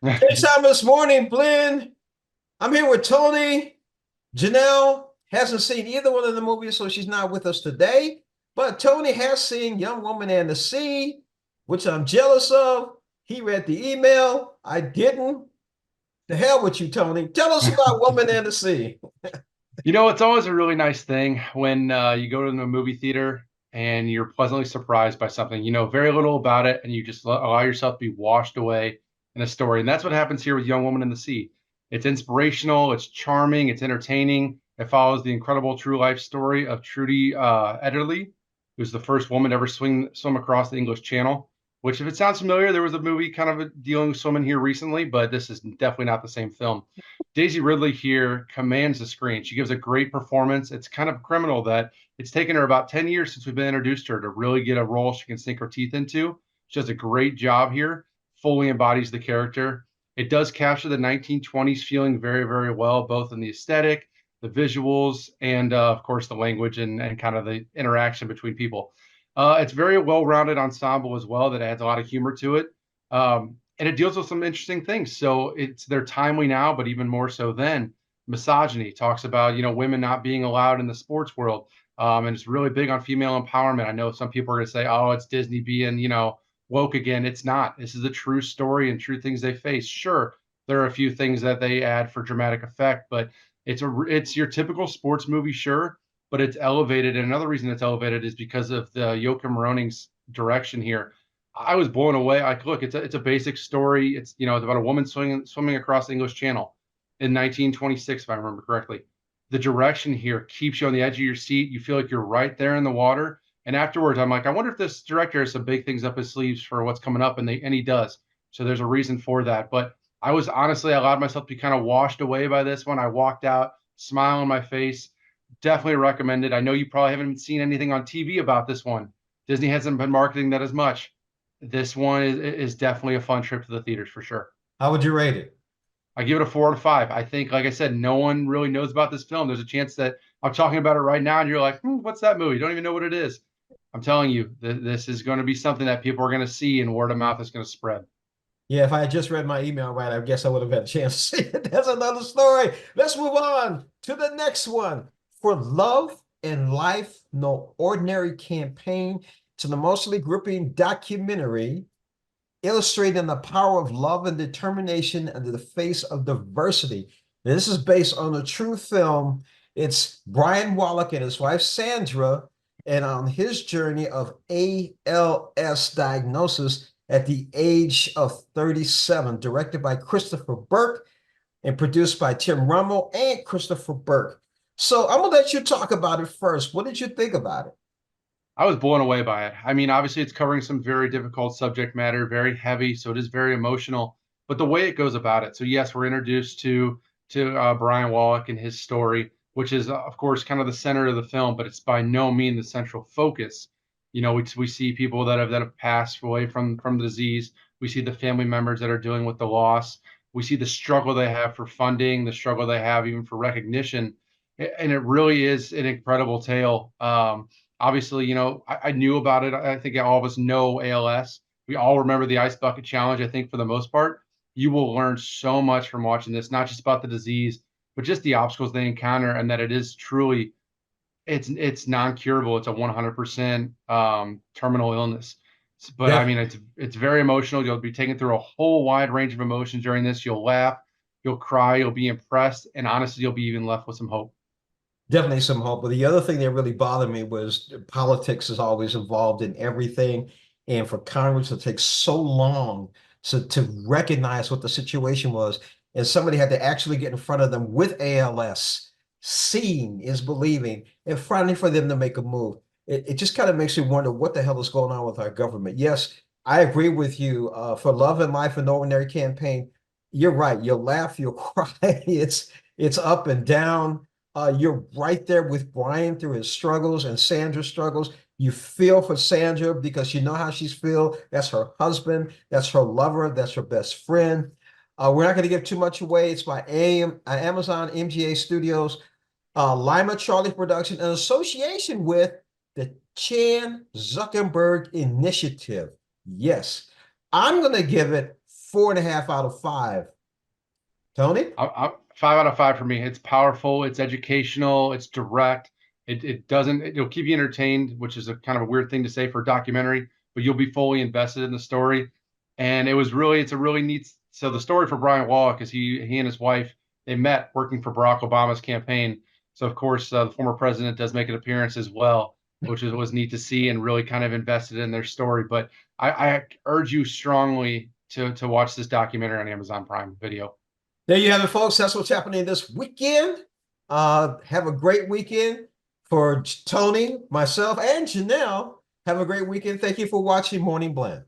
Hey, Sam, this morning, Glenn. I'm here with Tony. Janelle hasn't seen either one of the movies, so she's not with us today. But Tony has seen Young Woman and the Sea, which I'm jealous of. He read the email. I didn't. The hell with you, Tony. Tell us about Woman and the Sea. It's always a really nice thing when you go to the movie theater and you're pleasantly surprised by something. You know very little about it, and you just allow yourself to be washed away in a story. And that's what happens here with Young Woman in the Sea. It's inspirational, it's charming, it's entertaining. It follows the incredible true life story of Trudy Ederle, who's the first woman to ever swim across the English Channel. Which, if it sounds familiar, there was a movie kind of dealing with swimming here recently, but this is definitely not the same film. Daisy Ridley here commands the screen. She gives a great performance. It's kind of criminal that it's taken her about 10 years since we've been introduced to her to really get a role she can sink her teeth into. She does a great job here, fully embodies the character. It does capture the 1920s feeling very, very well, both in the aesthetic, the visuals, and of course, the language and kind of the interaction between people. It's very well-rounded ensemble as well that adds a lot of humor to it. And it deals with some interesting things. So they're timely now, but even more so then. Misogyny talks about women not being allowed in the sports world, and it's really big on female empowerment. I know some people are going to say, "Oh, it's Disney being woke again." It's not. This is a true story and true things they face. Sure, there are a few things that they add for dramatic effect, but it's your typical sports movie, sure, but it's elevated. And another reason it's elevated is because of the Joachim Roning's direction here. I was blown away. Like, look, it's a basic story. It's about a woman swimming across the English Channel in 1926, if I remember correctly. The direction here keeps you on the edge of your seat. You feel like you're right there in the water. And afterwards, I'm like, I wonder if this director has some big things up his sleeves for what's coming up, and he does. So there's a reason for that. But I allowed myself to be kind of washed away by this one. I walked out, smile on my face. Definitely recommended. I know you probably haven't seen anything on TV about this one. Disney hasn't been marketing that as much. This one is definitely a fun trip to the theaters for sure. How would you rate it? I give it a 4 out of 5. I think, like I said, no one really knows about this film. There's a chance that I'm talking about it right now, and you're like, "What's that movie?" You don't even know what it is. I'm telling you, this is going to be something that people are going to see, and word of mouth is going to spread. Yeah, if I had just read my email right, I guess I would have had a chance to see it. That's another story. Let's move on to the next one. For Love and Life, No Ordinary Campaign, to the mostly gripping documentary illustrating the power of love and determination under the face of diversity. Now, this is based on a true film. It's Brian Wallach and his wife Sandra, and on his journey of ALS diagnosis at the age of 37, directed by Christopher Burke and produced by Tim Rummel and Christopher Burke. So I'm gonna let you talk about it first. What did you think about it? I was blown away by it. I mean, obviously, it's covering some very difficult subject matter, very heavy, so it is very emotional. But the way it goes about it, so yes, we're introduced to Brian Wallach and his story, which is, of course, kind of the center of the film, but it's by no means the central focus. We see people that have passed away from the disease. We see the family members that are dealing with the loss. We see the struggle they have for funding, the struggle they have even for recognition, and it really is an incredible tale. Obviously, I knew about it. I think all of us know ALS. We all remember the Ice Bucket Challenge, I think, for the most part. You will learn so much from watching this, not just about the disease, but just the obstacles they encounter, and that it is truly it's non-curable. It's a 100% terminal illness. But I Def mean, it's very emotional. You'll be taken through a whole wide range of emotions during this. You'll laugh, you'll cry, you'll be impressed, and honestly, you'll be even left with some hope. Definitely some hope. But the other thing that really bothered me was politics is always involved in everything. And for Congress to take so long to recognize what the situation was, and somebody had to actually get in front of them with ALS, seeing is believing, and finally for them to make a move. It just kind of makes me wonder what the hell is going on with our government. Yes, I agree with you. For Love and Life and Ordinary Campaign, you're right. You'll laugh, you'll cry. It's up and down. You're right there with Brian through his struggles and Sandra's struggles. You feel for Sandra because you know how she's feel. That's her husband, that's her lover, that's her best friend. We're not going to give too much away. It's by Amazon MGA Studios, Lima Charlie Production, in association with the Chan Zuckerberg Initiative. Yes, I'm going to give it 4.5 out of 5. Tony? 5 out of 5 for me. It's powerful, it's educational, it's direct. It doesn't, it'll keep you entertained, which is a kind of a weird thing to say for a documentary, but you'll be fully invested in the story. And it's a really neat. So the story for Brian Wallach is he and his wife, they met working for Barack Obama's campaign. So of course, the former president does make an appearance as well, which was neat to see and really kind of invested in their story. But I urge you strongly to watch this documentary on Amazon Prime Video. There you have it, folks. That's what's happening this weekend. Have a great weekend. For Tony, myself, and Janelle, have a great weekend. Thank you for watching Morning Blend.